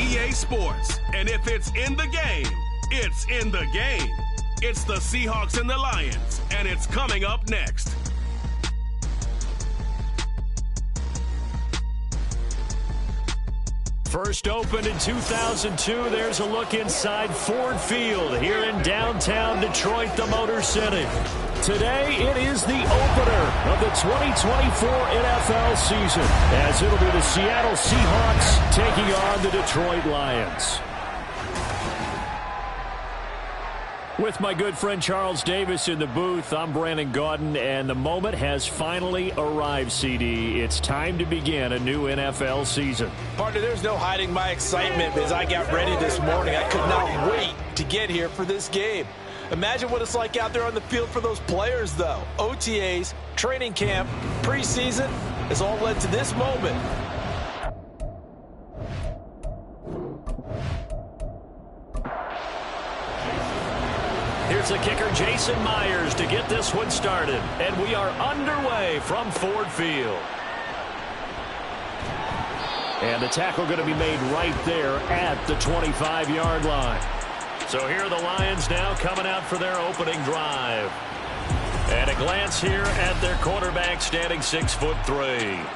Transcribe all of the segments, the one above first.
EA Sports. And if it's in the game, it's in the game. It's the Seahawks and the Lions, and it's coming up next. First opened in 2002, there's a look inside Ford Field here in downtown Detroit, the Motor City. Today, it is the opener of the 2024 NFL season, as it'll be the Seattle Seahawks taking on the Detroit Lions. With my good friend Charles Davis in the booth, I'm Brandon Gaudin, and the moment has finally arrived, CD. It's time to begin a new NFL season. Partner, there's no hiding my excitement as I got ready this morning. I could not wait to get here for this game. Imagine what it's like out there on the field for those players, though. OTAs, training camp, preseason has all led to this moment. Here's the kicker, Jason Myers, to get this one started. And we are underway from Ford Field. And the tackle going to be made right there at the 25-yard line. So here are the Lions now coming out for their opening drive. And a glance here at their quarterback, standing 6'3".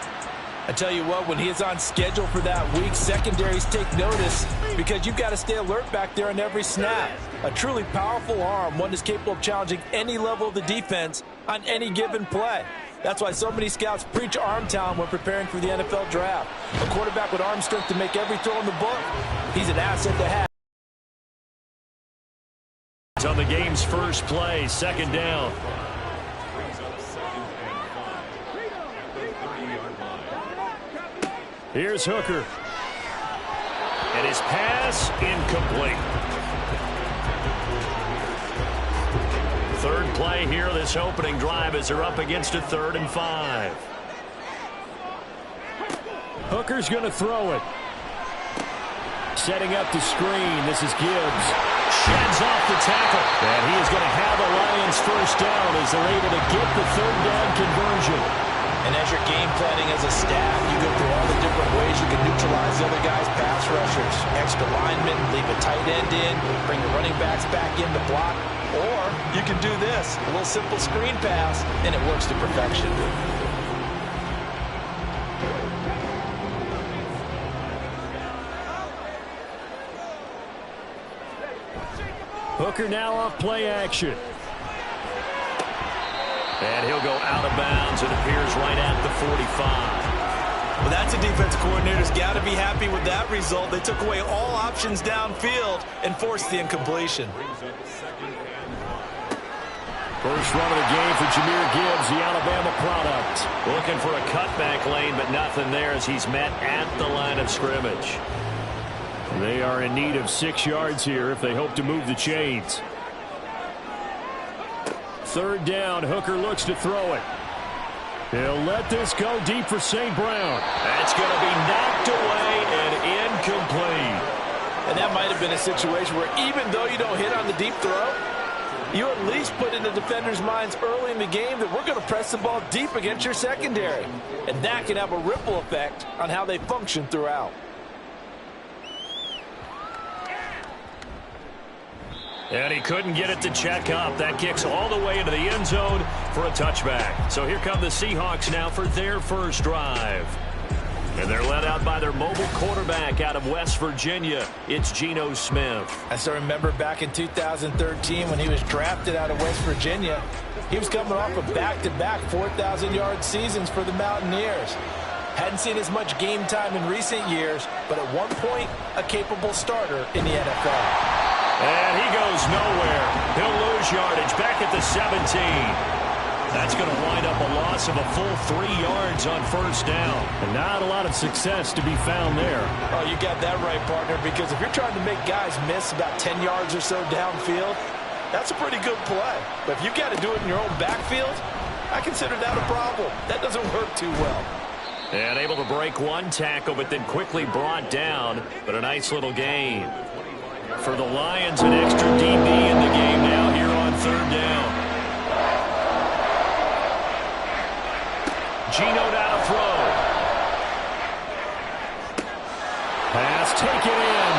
I tell you what, when he is on schedule for that week, secondaries take notice because you've got to stay alert back there on every snap. A truly powerful arm, one that's capable of challenging any level of the defense on any given play. That's why so many scouts preach arm talent when preparing for the NFL draft. A quarterback with arm strength to make every throw in the book, he's an asset to have. On the game's first play, second down. Here's Hooker. And his pass incomplete. Third play here, this opening drive, as they're up against a 3rd and 5. Hooker's going to throw it. Setting up the screen. This is Gibbs. Sheds off the tackle. And he is going to have the Lions first down as they're able to get the 3rd down conversion. And as you're game planning as a staff, you go through all the different ways you can neutralize the other guy's pass rushers. Extra linemen, leave a tight end in, bring the running backs back in to block. Or you can do this, a little simple screen pass, and it works to perfection. Hooker now off play action. And he'll go out of bounds. It appears right at the 45. Well, that's a defense coordinator's got to be happy with that result. They took away all options downfield and forced the incompletion. First run of the game for Jahmyr Gibbs, the Alabama product. Looking for a cutback lane, but nothing there as he's met at the line of scrimmage. They are in need of 6 yards here if they hope to move the chains. 3rd down, Hooker looks to throw it. He'll let this go deep for St. Brown. That's going to be knocked away and incomplete. And that might have been a situation where even though you don't hit on the deep throw, you at least put in the defenders' minds early in the game that we're going to press the ball deep against your secondary. And that can have a ripple effect on how they function throughout. And he couldn't get it to check up. That kicks all the way into the end zone for a touchback. So here come the Seahawks now for their first drive. And they're led out by their mobile quarterback out of West Virginia. It's Geno Smith. I still remember back in 2013 when he was drafted out of West Virginia. He was coming off of back-to-back 4,000-yard seasons for the Mountaineers. Hadn't seen as much game time in recent years, but at one point, a capable starter in the NFL. And he goes nowhere. He'll lose yardage back at the 17. That's going to wind up a loss of a full 3 yards on first down. And not a lot of success to be found there. Oh, you got that right, partner, because if you're trying to make guys miss about 10 yards or so downfield, that's a pretty good play. But if you've got to do it in your own backfield, I consider that a problem. That doesn't work too well. And able to break one tackle, but then quickly brought down. But a nice little gain. For the Lions, an extra DB in the game now here on 3rd down. Geno now to throw. Pass taken in.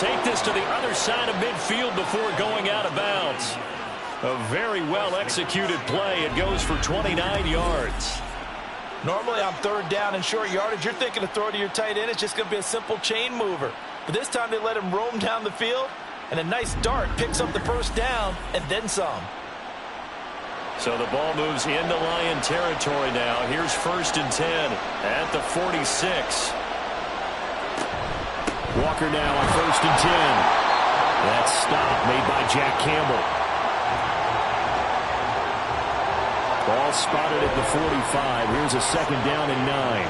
take this to the other side of midfield before going out of bounds. A very well-executed play. It goes for 29 yards. Normally on third down and short yardage, you're thinking to throw to your tight end. It's just going to be a simple chain mover. But this time they let him roam down the field, and a nice dart picks up the first down and then some. So the ball moves into Lion territory now. Here's 1st and 10 at the 46. Walker now on 1st and 10. That stop made by Jack Campbell. Ball spotted at the 45. Here's a 2nd down and 9.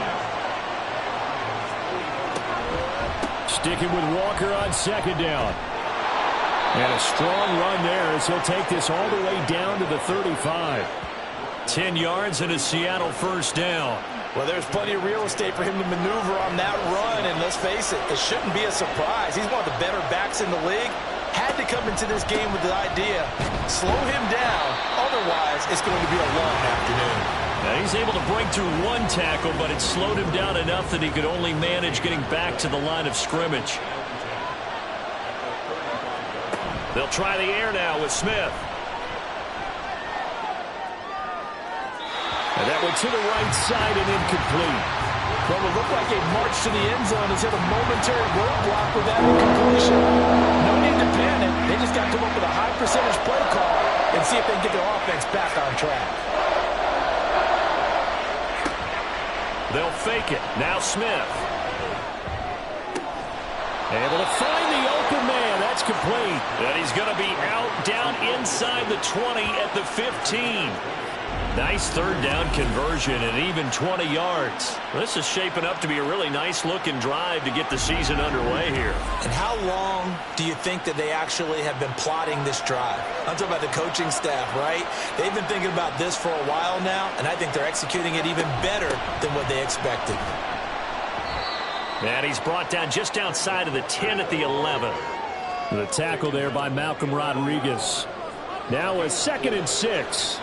Sticking with Walker on 2nd down. And a strong run there as he'll take this all the way down to the 35. 10 yards and a Seattle 1st down. Well, there's plenty of real estate for him to maneuver on that run, and let's face it, it shouldn't be a surprise. He's one of the better backs in the league. Had to come into this game with the idea, slow him down, otherwise it's going to be a long afternoon. Now he's able to break through one tackle, but it slowed him down enough that he could only manage getting back to the line of scrimmage. They'll try the air now with Smith. And that went to the right side and incomplete. Well, it looked like a march to the end zone has hit a momentary roadblock with that incompletion. No need to panic. They just got to come up with a high percentage play call and see if they can get their offense back on track. They'll fake it. Now Smith. Able to find the open man. That's complete. And he's going to be out down inside the 20 at the 15. Nice 3rd down conversion and even 20 yards. This is shaping up to be a really nice-looking drive to get the season underway here. And how long do you think that they actually have been plotting this drive? I'm talking about the coaching staff, right? They've been thinking about this for a while now, and I think they're executing it even better than what they expected. And he's brought down just outside of the 10 at the 11. The tackle there by Malcolm Rodriguez. Now a 2nd and 6.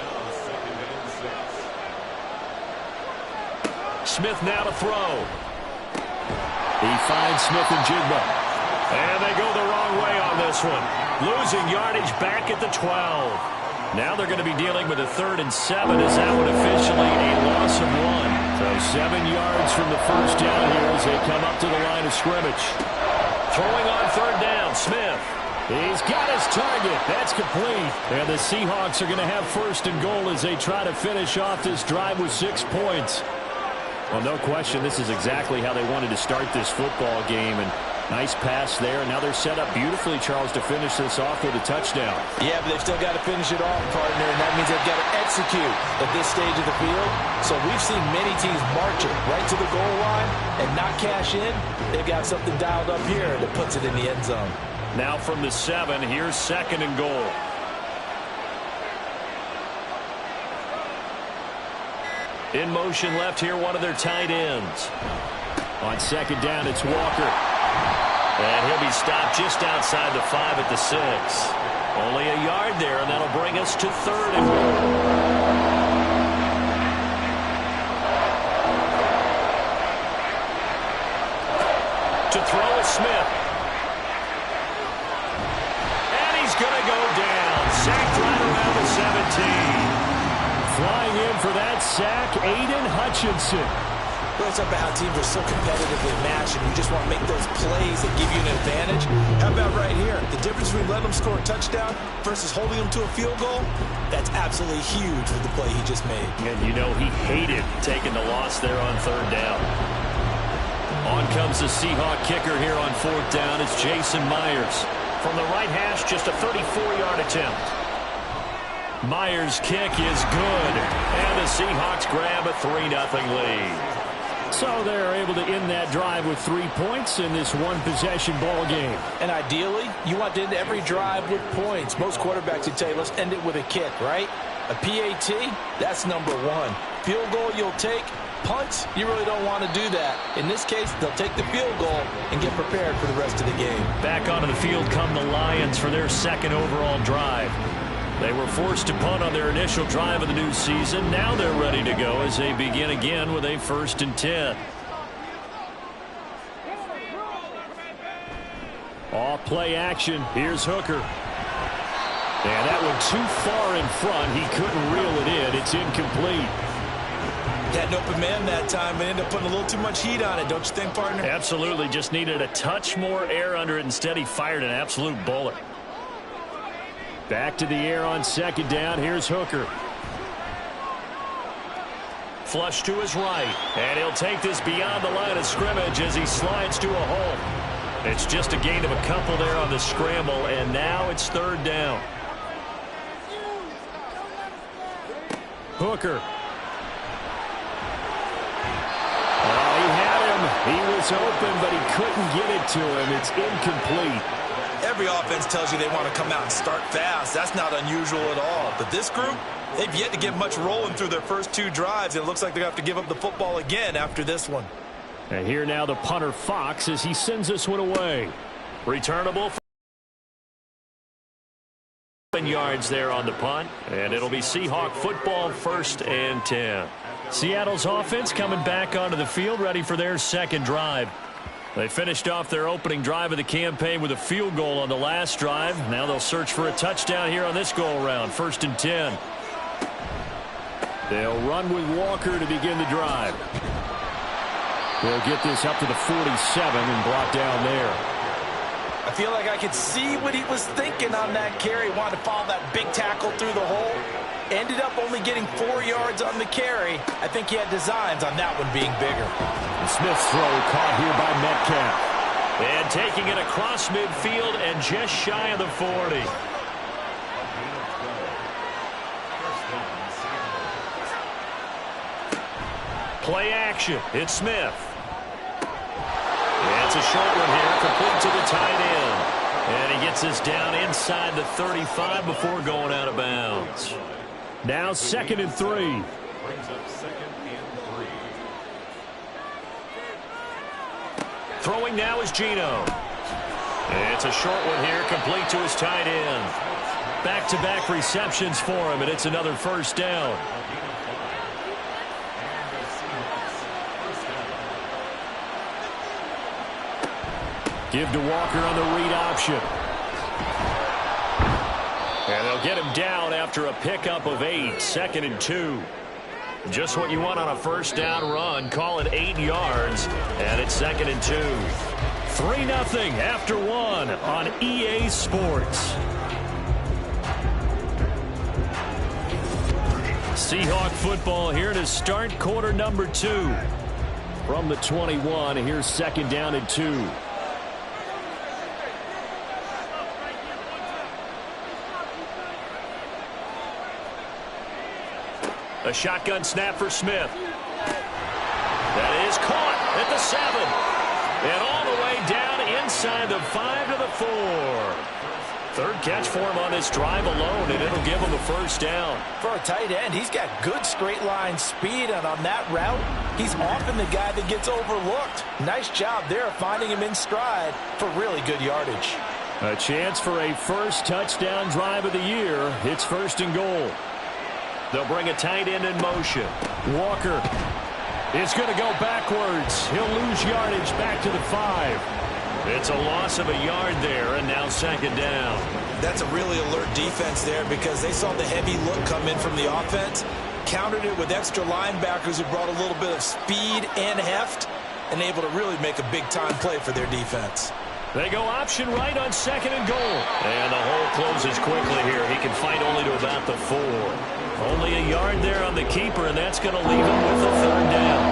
Smith now to throw. He finds Smith and Jigba. And they go the wrong way on this one. Losing yardage back at the 12. Now they're going to be dealing with a 3rd and 7 as that one officially a loss of 1. So 7 yards from the first down here as they come up to the line of scrimmage. Throwing on 3rd down, Smith. He's got his target. That's complete. And the Seahawks are going to have 1st and goal as they try to finish off this drive with 6 points. Well, no question, this is exactly how they wanted to start this football game. And nice pass there. And now they're set up beautifully, Charles, to finish this off with a touchdown. Yeah, but they've still got to finish it off, partner, and that means they've got to execute at this stage of the field. So we've seen many teams march it right to the goal line and not cash in. They've got something dialed up here that puts it in the end zone. Now from the 7, here's 2nd and goal. In motion left here, one of their tight ends. On 2nd down, it's Walker. And he'll be stopped just outside the 5 at the 6. Only a yard there, and that'll bring us to 3rd and goal. To throw is Smith. And he's going to go down. Sacked right around the 17. Flying in for that sack, Aiden Hutchinson. Well, it's about how teams are so competitively matched, and you just want to make those plays that give you an advantage. How about right here? The difference between letting them score a touchdown versus holding them to a field goal, that's absolutely huge with the play he just made. And you know he hated taking the loss there on 3rd down. On comes the Seahawk kicker here on 4th down. It's Jason Myers. From the right hash, just a 34-yard attempt. Myers' kick is good, and the Seahawks grab a 3-0 lead. So they're able to end that drive with 3 points in this one-possession ball game. And ideally, you want to end every drive with points. Most quarterbacks would tell you, let's end it with a kick, right? A PAT, that's number 1. Field goal you'll take. Punts, you really don't want to do that. In this case, they'll take the field goal and get prepared for the rest of the game. Back onto the field come the Lions for their 2nd overall drive. They were forced to punt on their initial drive of the new season. Now they're ready to go as they begin again with a 1st and 10. Off play action. Here's Hooker. And that one too far in front. He couldn't reel it in. It's incomplete. Had an open man that time, but ended up putting a little too much heat on it, don't you think, partner? Absolutely. Just needed a touch more air under it. Instead, he fired an absolute bullet. Back to the air on second down. Here's Hooker. Flush to his right. And he'll take this beyond the line of scrimmage as he slides to a hole. It's just a gain of a couple there on the scramble, and now it's third down. Hooker. He had him. He was open, but he couldn't get it to him. It's incomplete. Every offense tells you they want to come out and start fast. That's not unusual at all. But this group, they've yet to get much rolling through their first two drives. It looks like they're going to have to give up the football again after this one. And here now the punter Fox as he sends this one away. Returnable for yards there on the punt. And it'll be Seahawk football, 1st and 10. Seattle's offense coming back onto the field, ready for their second drive. They finished off their opening drive of the campaign with a field goal on the last drive. Now they'll search for a touchdown here on this go-around, 1st and 10. They'll run with Walker to begin the drive. They'll get this up to the 47 and brought down there. I feel like I could see what he was thinking on that carry. Wanted to follow that big tackle through the hole. Ended up only getting 4 yards on the carry. I think he had designs on that one being bigger. Smith's throw caught here by Metcalf. And taking it across midfield and just shy of the 40. Play action. It's Smith. It's a short one here, complete to the tight end. And he gets this down inside the 35 before going out of bounds. Now 2nd and 3. Throwing now is Geno. It's a short one here, complete to his tight end. Back-to-back receptions for him, and it's another 1st down. Give to Walker on the read option. And they'll get him down after a pickup of 8. 2nd and 2. Just what you want on a 1st down run. Call it 8 yards. And it's 2nd and 2. 3-0 after 1 on EA Sports. Seahawk football here to start quarter number 2. From the 21, here's 2nd down and 2. A shotgun snap for Smith. That is caught at the 7. And all the way down inside the 5 to the 4. 3rd catch for him on this drive alone, and it'll give him a 1st down. For a tight end, he's got good straight line speed, and on that route, he's often the guy that gets overlooked. Nice job there of finding him in stride for really good yardage. A chance for a first touchdown drive of the year. It's 1st and goal. They'll bring a tight end in motion. Walker is going to go backwards. He'll lose yardage back to the 5. It's a loss of a yard there, and now 2nd down. That's a really alert defense there because they saw the heavy look come in from the offense, countered it with extra linebackers who brought a little bit of speed and heft, and able to really make a big-time play for their defense. They go option right on 2nd and goal. And the hole closes quickly here. He can fight only to about the 4. Only a yard there on the keeper, and that's going to leave him with a 3rd down.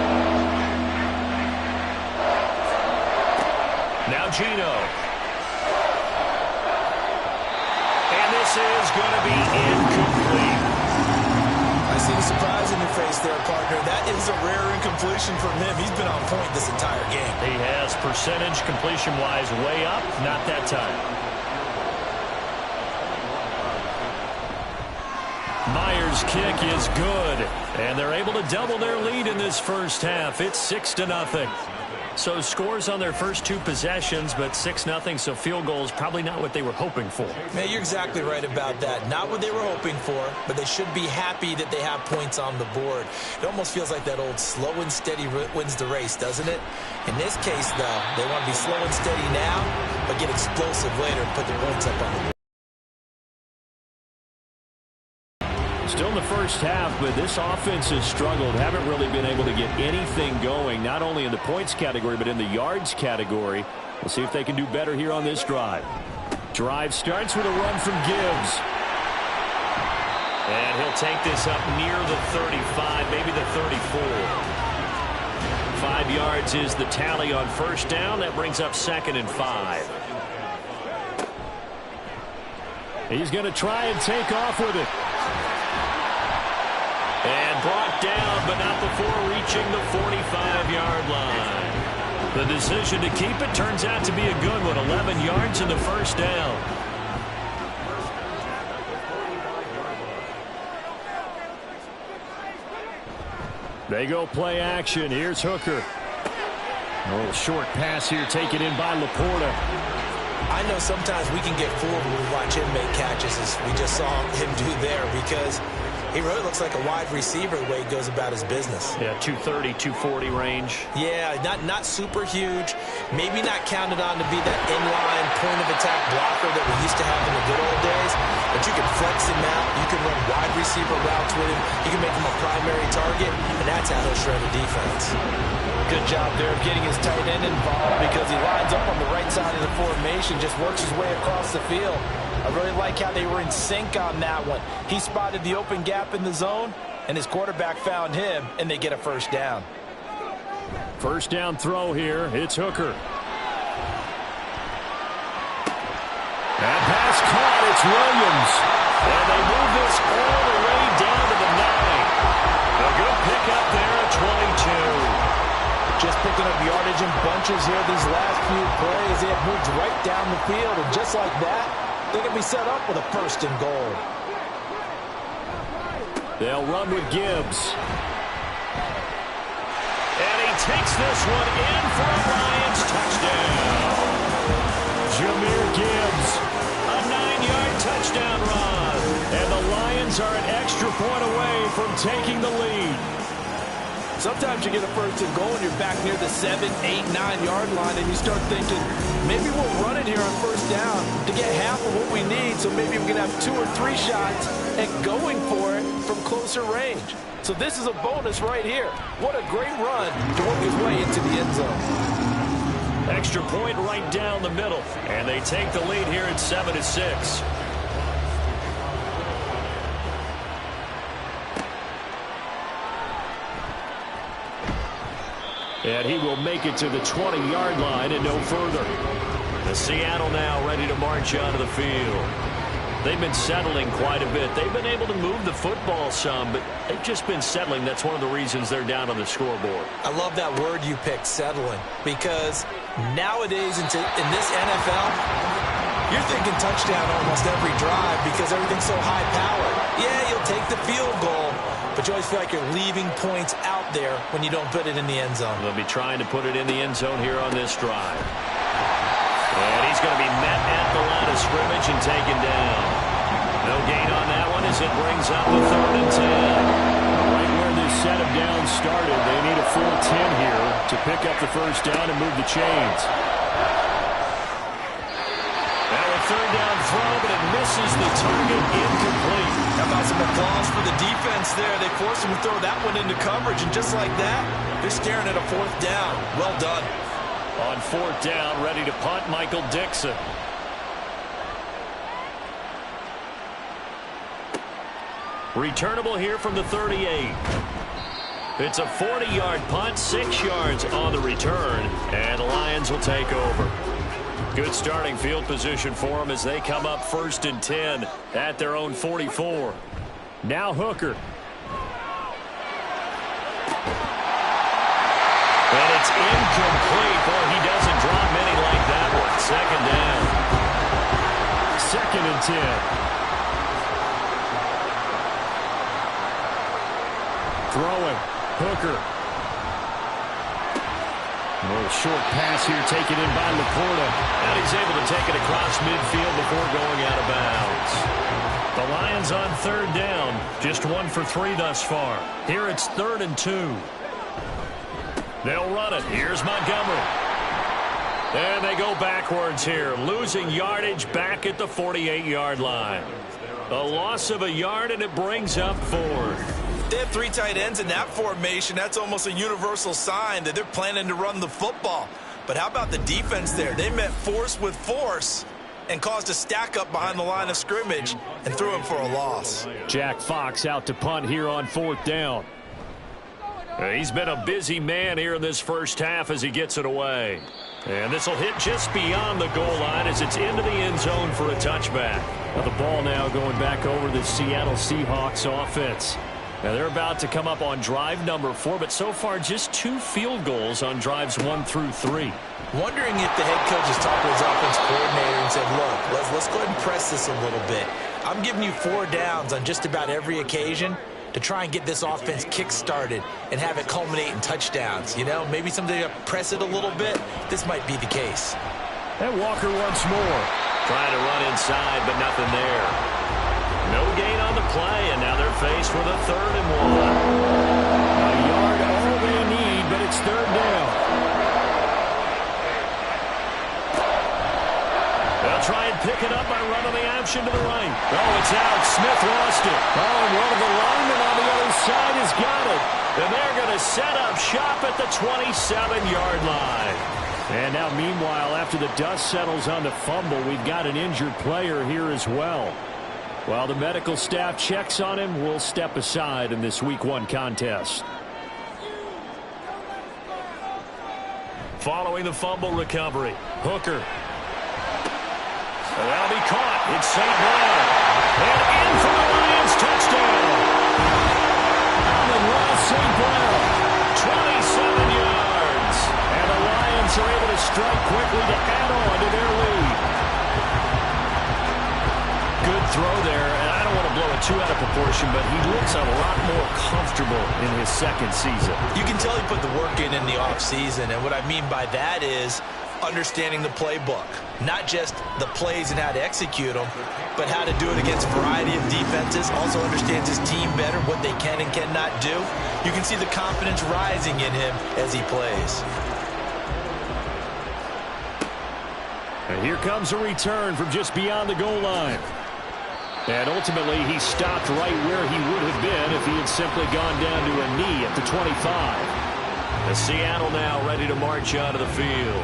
Now Geno. And this is going to be incomplete. I see the surprise in your face there, partner. That is a rare incompletion from him. He's been on point this entire game. He has percentage completion-wise way up. Not that time. Myers' kick is good, and they're able to double their lead in this 1st half. It's 6-0. So scores on their first 2 possessions, but 6-0, so field goals probably not what they were hoping for. Man, you're exactly right about that. Not what they were hoping for, but they should be happy that they have points on the board. It almost feels like that old slow and steady wins the race, doesn't it? In this case, though, they want to be slow and steady now, but get explosive later and put the points up on the board. Still in the first half, but this offense has struggled. Haven't really been able to get anything going, not only in the points category, but in the yards category. We'll see if they can do better here on this drive. Drive starts with a run from Gibbs. And he'll take this up near the 35, maybe the 34. 5 yards is the tally on first down. That brings up 2nd and 5. He's going to try and take off with it. And brought down, but not before reaching the 45-yard line. The decision to keep it turns out to be a good one. 11 yards in the first down. They go play action. Here's Hooker. A little short pass here taken in by Laporta. I know sometimes we can get fooled when we watch him make catches, as we just saw him do there, because he really looks like a wide receiver the way he goes about his business. Yeah, 230, 240 range. Yeah, not super huge. Maybe not counted on to be that inline point-of-attack blocker that we used to have in the good old days. But you can flex him out. You can run wide receiver routes with him. You can make him a primary target, and that's how he'll shred a defense. Good job there of getting his tight end involved, because he lines up on the right side of the formation, just works his way across the field. I really like how they were in sync on that one. He spotted the open gap in the zone, and his quarterback found him, and they get a first down. First down throw here. It's Hooker. That pass caught. It's Williams. And they move this all the way down to the 9. A good pickup there at 22. Just picking up yardage in bunches here these last few plays. They have moved right down the field, and just like that, they can be set up with a 1st and goal. They'll run with Gibbs. And he takes this one in for a Lions touchdown. Jahmyr Gibbs, a 9-yard touchdown run. And the Lions are an extra point away from taking the lead. Sometimes you get a 1st and goal and you're back near the 7, 8, 9-yard line, and you start thinking, maybe we'll run it here on 1st down to get half of what we need, so maybe we can have 2 or 3 shots at going for it from closer range. So this is a bonus right here. What a great run to work his way into the end zone. Extra point right down the middle, and they take the lead here at 7-6. And he will make it to the 20-yard line and no further. The Seattle now ready to march onto the field. They've been settling quite a bit. They've been able to move the football some, but they've just been settling. That's one of the reasons they're down on the scoreboard. I love that word you picked, settling, because nowadays in this NFL, you're thinking touchdown almost every drive because everything's so high-powered. Yeah, you'll take the field goal, but you always feel like you're leaving points out there when you don't put it in the end zone. They'll be trying to put it in the end zone here on this drive. And he's going to be met at the line of scrimmage and taken down. No gain on that one as it brings up the 3rd and 10. Right where this set of downs started, they need a full 10 here to pick up the first down and move the chains. Now a 3rd down throw, but it misses the target, incomplete. How about some applause for the defense there? They forced him to throw that one into coverage, and just like that, they're staring at a 4th down. Well done. On 4th down, ready to punt, Michael Dixon. Returnable here from the 38. It's a 40-yard punt, 6 yards on the return, and the Lions will take over. Good starting field position for them as they come up 1st and 10 at their own 44. Now Hooker. And it's incomplete. Boy, he doesn't drop many like that one. 2nd down. 2nd and 10. Throwing. Hooker. Oh, Short pass here taken in by Laporta. And he's able to take it across midfield before going out of bounds. The Lions on third down. Just 1 for 3 thus far. Here it's 3rd and 2. They'll run it. Here's Montgomery. And they go backwards here. Losing yardage back at the 48-yard line. A loss of a yard, and it brings up 4th. They have 3 tight ends in that formation. That's almost a universal sign that they're planning to run the football. But how about the defense there? They met force with force and caused a stack up behind the line of scrimmage and threw him for a loss. Jack Fox out to punt here on 4th down. He's been a busy man here in this first half as he gets it away. And this will hit just beyond the goal line as it's into the end zone for a touchback. Now the ball now going back over the Seattle Seahawks offense. Now they're about to come up on drive number 4, but so far just 2 field goals on drives 1 through 3. Wondering if the head coach has talked to his offense coordinator and said, look, let's go ahead and press this a little bit. I'm giving you 4 downs on just about every occasion to try and get this offense kick-started and have it culminate in touchdowns. You know, maybe something to press it a little bit. This might be the case. And Walker once more. Trying to run inside, but nothing there. No gain on the play, and now they're faced with a 3rd and 1. A yard all they need, but it's 3rd down. They'll try and pick it up by running the option to the right. Oh, it's out. Smith lost it. Oh, and one of the linemen on the other side has got it. And they're going to set up shop at the 27-yard line. And now, meanwhile, after the dust settles on the fumble, we've got an injured player here as well. While the medical staff checks on him, we'll step aside in this Week 1 contest. Following the fumble recovery, Hooker. That'll be caught. It's St. Brown. And in for the Lions touchdown. And Ross St. Brown, 27 yards. And the Lions are able to strike quickly to add on to their lead. Good throw there, and I don't want to blow it too out of proportion, but he looks a lot more comfortable in his 2nd season. You can tell he put the work in the offseason, and what I mean by that is understanding the playbook. Not just the plays and how to execute them, but how to do it against a variety of defenses. Also understands his team better, what they can and cannot do. You can see the confidence rising in him as he plays. And here comes a return from just beyond the goal line. And ultimately, he stopped right where he would have been if he had simply gone down to a knee at the 25. The Seattle now ready to march out of the field.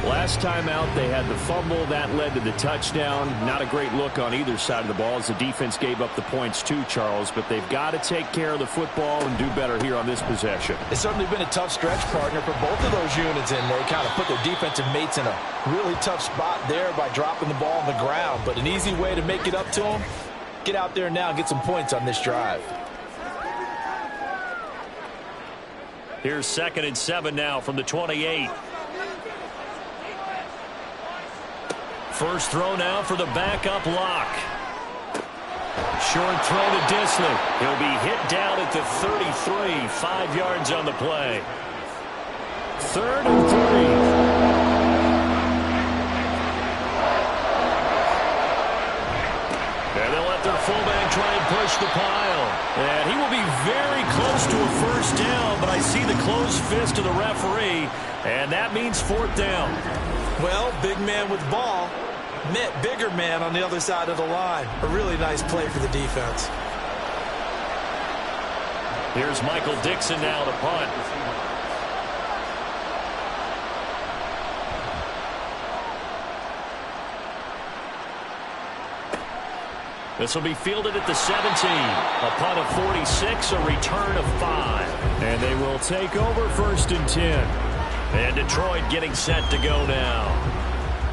Last time out, they had the fumble. That led to the touchdown. Not a great look on either side of the ball as the defense gave up the points too, Charles. But they've got to take care of the football and do better here on this possession. It's certainly been a tough stretch, partner, for both of those units, and they kind of put their defensive mates in a really tough spot there by dropping the ball on the ground. But an easy way to make it up to them, get out there now and get some points on this drive. Here's 2nd and 7 now from the 28. First throw now for the backup lock. Short throw to Dissly. He'll be hit down at the 33. 5 yards on the play. 3rd and 3. And they'll let their fullback try and push the pile. And he will be very close to a first down, but I see the closed fist of the referee, and that means 4th down. Well, big man with ball met bigger man on the other side of the line. A really nice play for the defense. Here's Michael Dixon now to punt. This will be fielded at the 17. A punt of 46, a return of 5. And they will take over 1st and 10. And Detroit getting set to go now.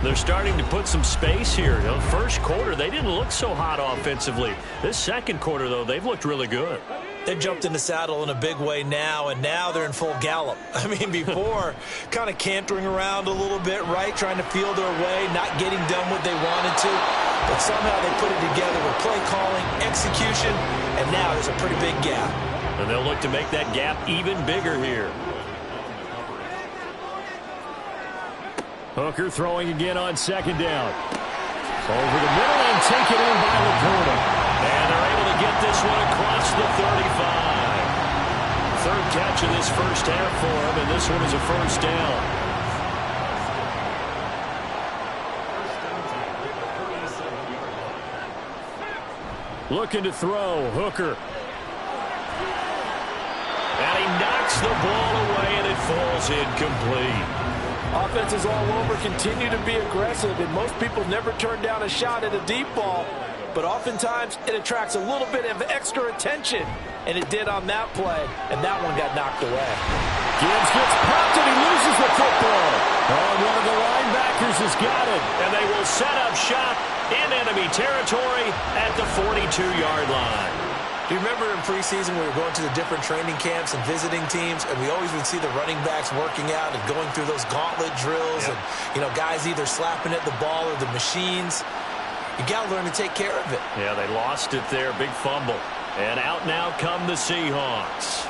They're starting to put some space here. You know, first quarter, they didn't look so hot offensively. This 2nd quarter, though, they've looked really good. They've jumped in the saddle in a big way now, and now they're in full gallop. I mean, before, kind of cantering around a little bit, right, trying to feel their way, not getting done what they wanted to. But somehow they put it together with play calling, execution, and now there's a pretty big gap. And they'll look to make that gap even bigger here. Hooker throwing again on second down. Over the middle and taken in by Laporta. And they're able to get this one across the 35. Third catch of this first half for him, and this one is a first down. Looking to throw, Hooker. And he knocks the ball away, and it falls incomplete. Offenses all over continue to be aggressive, and most people never turn down a shot at a deep ball. But oftentimes, it attracts a little bit of extra attention. And it did on that play, and that one got knocked away. Gibbs gets popped, and he loses the football. Oh, one of the linebackers has got it, and they will set up shop in enemy territory at the 42-yard line. Do you remember in preseason we were going to the different training camps and visiting teams, and we always would see the running backs working out and going through those gauntlet drills, and, you know, guys either slapping at the ball or the machines. You got to learn to take care of it. Yeah, they lost it there. Big fumble. And out now come the Seahawks.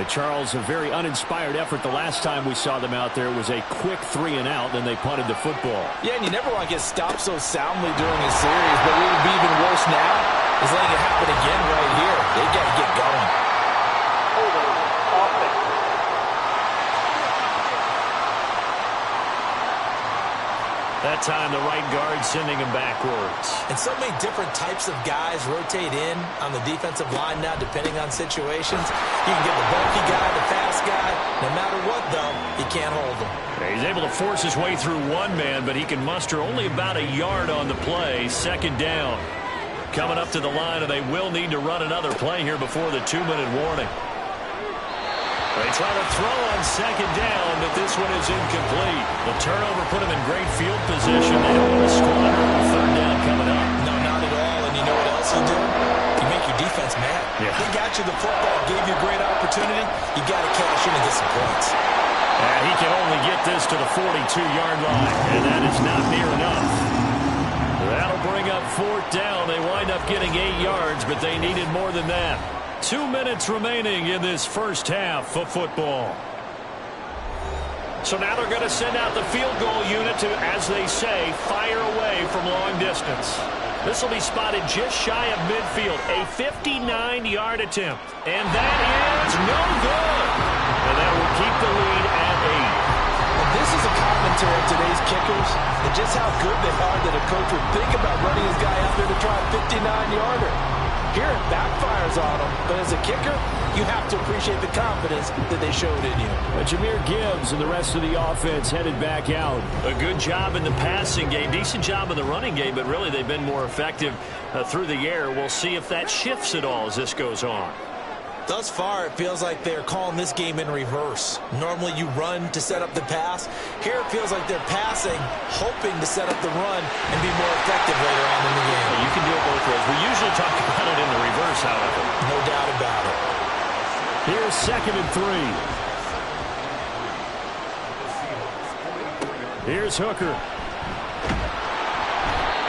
Charles, a very uninspired effort. The last time we saw them out there was a quick 3-and-out, then they punted the football. Yeah, and you never want to get stopped so soundly during a series, but what would be even worse now is letting it happen again right here. They got to get going. That time the right guard sending him backwards. And so many different types of guys rotate in on the defensive line now depending on situations. You can get the bulky guy, the fast guy. No matter what, though, you can't hold him. He's able to force his way through one man, but he can muster only about a yard on the play. Second down. Coming up to the line, and they will need to run another play here before the 2-minute warning. They try to throw on second down, but this one is incomplete. The turnover put him in great field position. They don't want to squander on third down coming up. No, not at all. And you know what else you do? You make your defense mad. Yeah. They got you the football, gave you a great opportunity. You got to cash in and get some points. And he can only get this to the 42-yard line, and that is not near enough. That'll bring up fourth down. They wind up getting 8 yards, but they needed more than that. 2 minutes remaining in this first half of football. So now they're going to send out the field goal unit to, as they say, fire away from long distance. This will be spotted just shy of midfield. A 59-yard attempt. And that is no good. And that will keep the lead at 8. And this is a commentary of today's kickers and just how good they are that a coach would think about running his guy out there to try a 59-yarder. Here it backfires on him, but as a kicker, you have to appreciate the confidence that they showed in you. Jahmyr Gibbs and the rest of the offense headed back out. A good job in the passing game, decent job in the running game, but really they've been more effective through the air. We'll see if that shifts at all as this goes on. Thus far, it feels like they're calling this game in reverse. Normally you run to set up the pass. Here it feels like they're passing, hoping to set up the run and be more effective later on in the game. You can do it both ways. We usually talk about it in the reverse, however. No doubt about it. Here's 2nd and 3. Here's Hooker.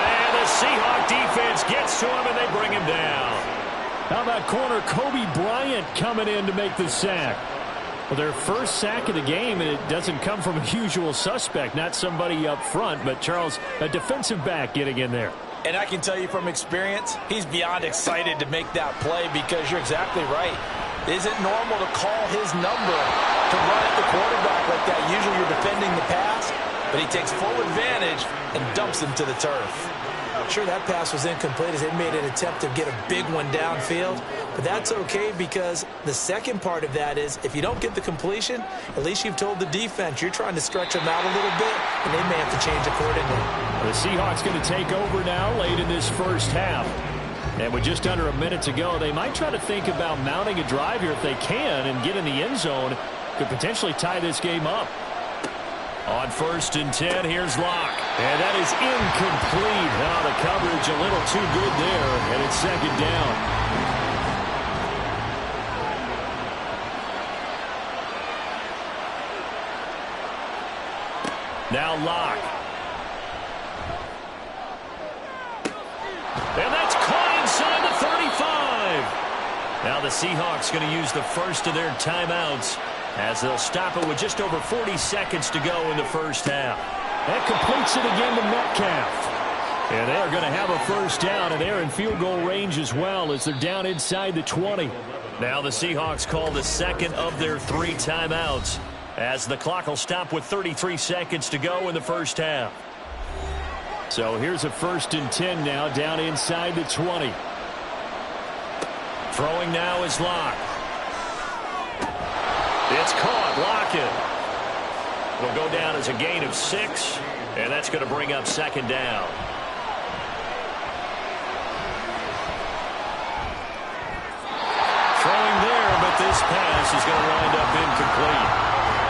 And the Seahawk defense gets to him, and they bring him down. How about corner Kobe Bryant coming in to make the sack? Well, their first sack of the game, and it doesn't come from a usual suspect, not somebody up front, but Charles, a defensive back getting in there. And I can tell you from experience, he's beyond excited to make that play because you're exactly right. Is it normal to call his number to run at the quarterback like that? Usually you're defending the pass, but he takes full advantage and dumps him to the turf. Sure, that pass was incomplete as they made an attempt to get a big one downfield, but that's okay because the second part of that is if you don't get the completion, at least you've told the defense you're trying to stretch them out a little bit, and they may have to change accordingly. The Seahawks going to take over now late in this first half. And with just under a minute to go, they might try to think about mounting a drive here if they can and get in the end zone. Could potentially tie this game up. On 1st and 10, here's Locke. And that is incomplete. Oh, the coverage a little too good there, and it's 2nd down. Now Locke. And that's caught inside the 35. Now the Seahawks going to use the first of their timeouts as they'll stop it with just over 40 seconds to go in the first half. That completes it again to Metcalf. And they're going to have a first down, and they're in field goal range as well as they're down inside the 20. Now the Seahawks call the second of their 3 timeouts as the clock will stop with 33 seconds to go in the first half. So here's a 1st and 10 now down inside the 20. Throwing now is Locke. It's caught. Lockett. It'll go down as a gain of 6, and that's going to bring up 2nd down. Throwing there, but this pass is going to wind up incomplete.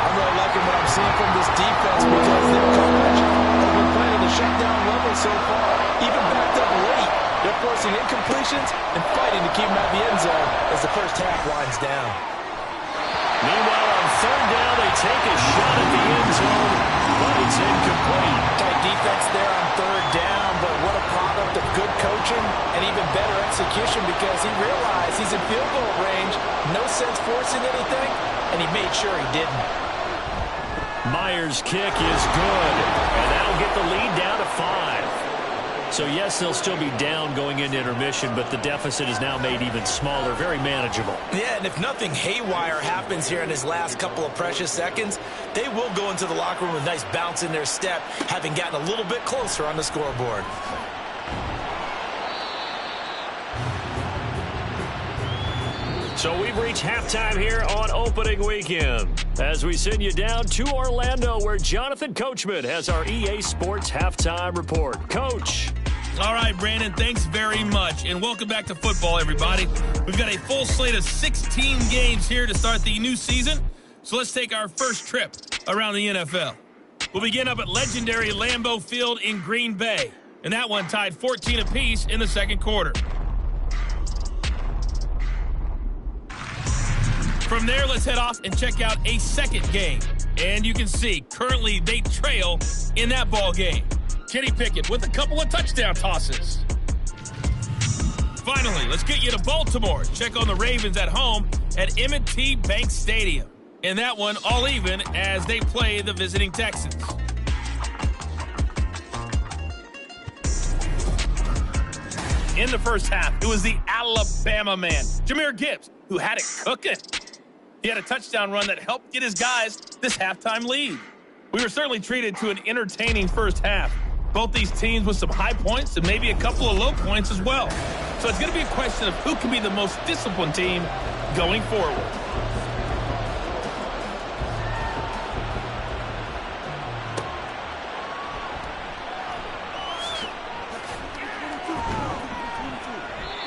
I'm really liking what I'm seeing from this defense because their coverage has been playing at a shutdown level so far. Even backed up late, they're forcing incompletions and fighting to keep them out of the end zone as the first half winds down. Meanwhile, on 3rd down, they take a shot at the end zone, but it's incomplete. Tight defense there on 3rd down, but what a product of good coaching and even better execution because he realized he's in field goal range, no sense forcing anything, and he made sure he didn't. Myers' kick is good, and that'll get the lead down to 5. So, yes, they'll still be down going into intermission, but the deficit is now made even smaller, very manageable. Yeah, and if nothing haywire happens here in his last couple of precious seconds, they will go into the locker room with a nice bounce in their step, having gotten a little bit closer on the scoreboard. So we've reached halftime here on opening weekend as we send you down to Orlando where Jonathan Coachman has our EA Sports Halftime Report. Coach. All right, Brandon, thanks very much. And welcome back to football, everybody. We've got a full slate of 16 games here to start the new season. So let's take our first trip around the NFL. We'll begin up at legendary Lambeau Field in Green Bay. And that one tied 14 apiece in the second quarter. From there, let's head off and check out a second game. And you can see, currently they trail in that ball game. Kenny Pickett with a couple of touchdown tosses. Finally, let's get you to Baltimore. Check on the Ravens at home at M&T Bank Stadium. And that one all even as they play the visiting Texans. In the first half, it was the Alabama man, Jahmyr Gibbs, who had it cooking. He had a touchdown run that helped get his guys this halftime lead. We were certainly treated to an entertaining first half. Both these teams with some high points and maybe a couple of low points as well. So it's going to be a question of who can be the most disciplined team going forward.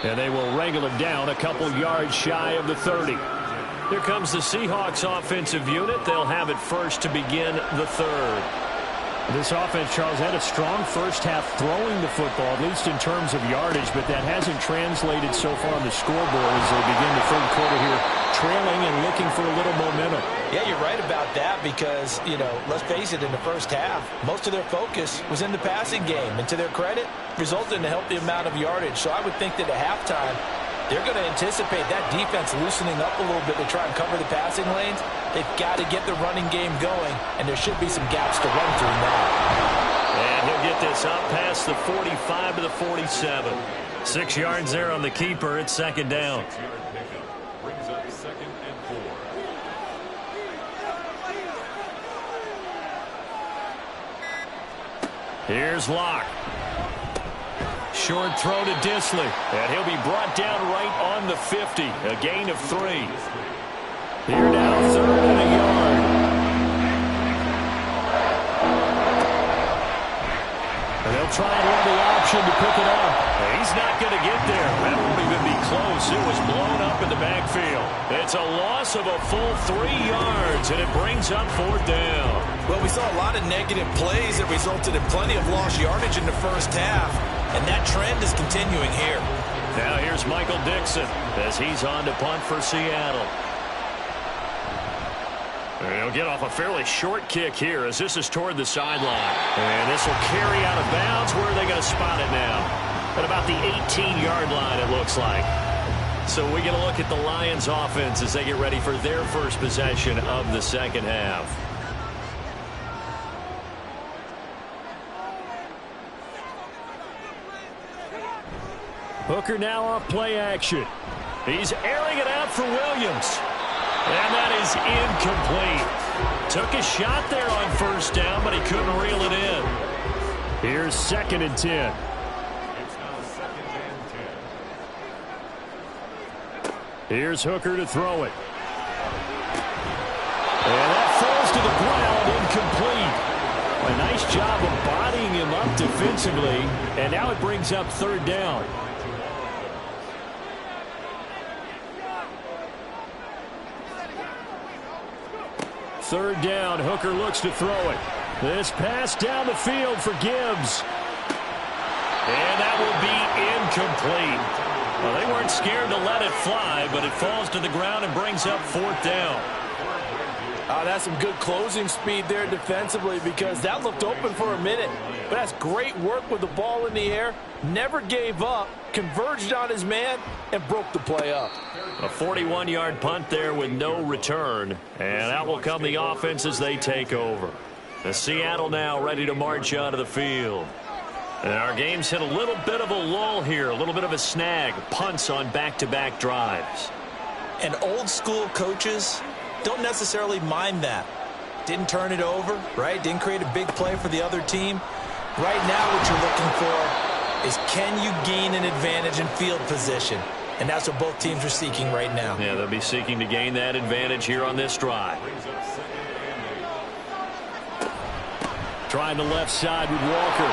And they will wrangle it down a couple yards shy of the 30. Here comes the Seahawks offensive unit. They'll have it first to begin the 3rd. This offense, Charles, had a strong first half throwing the football, at least in terms of yardage, but that hasn't translated so far on the scoreboard as they begin the 3rd quarter here, trailing and looking for a little momentum. Yeah, you're right about that because, let's face it, in the first half, most of their focus was in the passing game. And to their credit, resulted in a healthy amount of yardage. So I would think that at halftime, they're going to anticipate that defense loosening up a little bit to try and cover the passing lanes. They've got to get the running game going, and there should be some gaps to run through now. And he'll get this up past the 45 to the 47. 6 yards there on the keeper. It's 2nd down. Brings up 2nd and 4. Here's Locke. Short throw to Disley, and he'll be brought down right on the 50. A gain of 3. Here now, 3rd and a yard. And they'll try and run the option to pick it up. He's not going to get there. That won't even be close. It was blown up in the backfield. It's a loss of a full 3 yards, and it brings up 4th down. Well, we saw a lot of negative plays that resulted in plenty of lost yardage in the first half. And that trend is continuing here. Now here's Michael Dixon as he's on to punt for Seattle. He'll get off a fairly short kick here as this is toward the sideline. And this will carry out of bounds. Where are they going to spot it now? At about the 18-yard line, it looks like. So we get a look at the Lions offense as they get ready for their first possession of the second half. Hooker now off play action. He's airing it out for Williams. And that is incomplete. Took a shot there on first down, but he couldn't reel it in. Here's 2nd and 10. Here's Hooker to throw it. And that falls to the ground, incomplete. A nice job of bodying him up defensively, and now it brings up 3rd down. Third down, Hooker looks to throw it. This pass down the field for Gibbs. And that will be incomplete. Well, they weren't scared to let it fly, but it falls to the ground and brings up 4th down. That's some good closing speed there defensively, because that looked open for a minute. But that's great work with the ball in the air. Never gave up, converged on his man, and broke the play up. A 41-yard punt there with no return. And out will come the offense as they take over. The Seattle now ready to march onto the field. And our game's hit a little bit of a lull here, a little bit of a snag. Punts on back-to-back drives. And old-school coaches don't necessarily mind that. Didn't turn it over, right? Didn't create a big play for the other team. Right now what you're looking for is, can you gain an advantage in field position? And that's what both teams are seeking right now. Yeah, they'll be seeking to gain that advantage here on this drive. Trying the left side with Walker.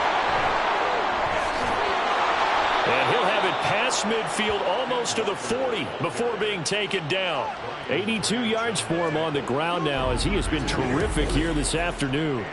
And he'll have it past midfield almost to the 40 before being taken down. 82 yards for him on the ground now, as he has been terrific here this afternoon.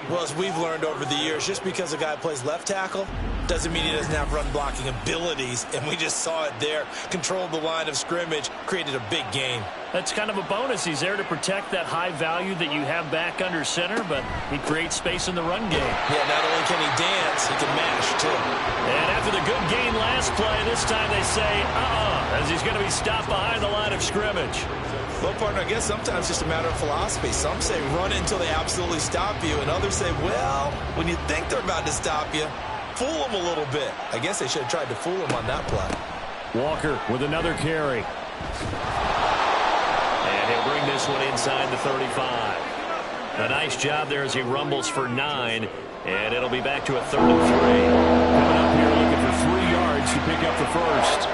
Well, as we've learned over the years, just because a guy plays left tackle doesn't mean he doesn't have run blocking abilities, and we just saw it there. Controlled the line of scrimmage, created a big gain. That's kind of a bonus. He's there to protect that high value that you have back under center, but he creates space in the run game. Yeah, not only can he dance, he can mash, too. And after the good gain last play, this time they say, as he's going to be stopped behind the line of scrimmage. Well, partner, I guess sometimes it's just a matter of philosophy. Some say run until they absolutely stop you, and others say, well, when you think they're about to stop you, fool them a little bit. I guess they should have tried to fool him on that play. Walker with another carry. And he'll bring this one inside the 35. A nice job there as he rumbles for 9, and it'll be back to a 3rd and 3. Coming up here looking for 3 yards to pick up the first.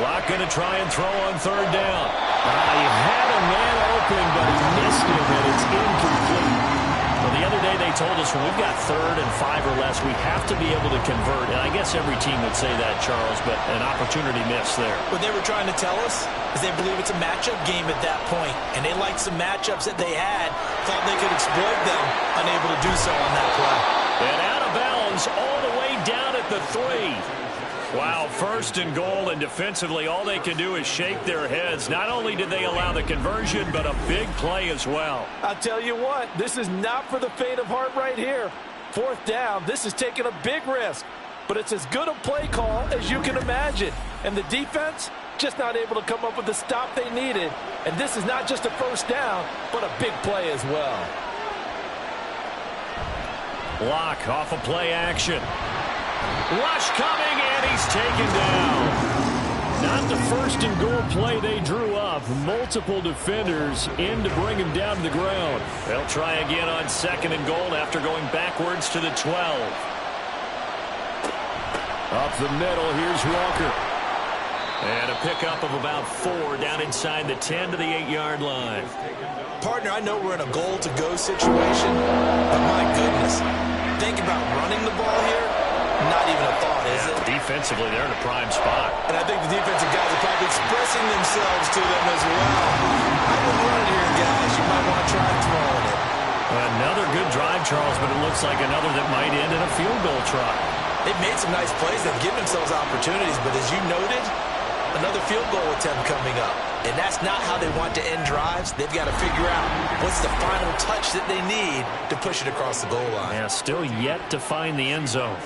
Locke going to try and throw on 3rd down. He had a man open, but he missed him, and it's incomplete. Well, the other day they told us when we've got 3rd and 5 or less, we have to be able to convert. And I guess every team would say that, Charles, but an opportunity missed there. What they were trying to tell us is they believe it's a matchup game at that point, and they liked some matchups that they had, thought they could exploit them, unable to do so on that play. And out of bounds all the way down at the 3. Wow, 1st and goal, and defensively all they can do is shake their heads. Not only did they allow the conversion, but a big play as well. I'll tell you what, this is not for the faint of heart right here. 4th down, this is taking a big risk, but it's as good a play call as you can imagine. And the defense just not able to come up with the stop they needed. And this is not just a 1st down, but a big play as well. Locke off of play action. Rush coming, and he's taken down. Not the 1st and goal play they drew up. Multiple defenders in to bring him down to the ground. They'll try again on 2nd and goal after going backwards to the 12. Up the middle, here's Walker. And a pickup of about 4 down inside the 10 to the 8-yard line. Partner, I know we're in a goal-to-go situation, but my goodness, think about running the ball here. Not even a thought, is it? Defensively, they're in a prime spot. And I think the defensive guys are probably expressing themselves to them as well. I would run it here, guys. You might want to try throwing it. Another good drive, Charles, but it looks like another that might end in a field goal try. They've made some nice plays. They've given themselves opportunities, but as you noted, another field goal attempt coming up. And that's not how they want to end drives. They've got to figure out what's the final touch that they need to push it across the goal line. Yeah, still yet to find the end zone.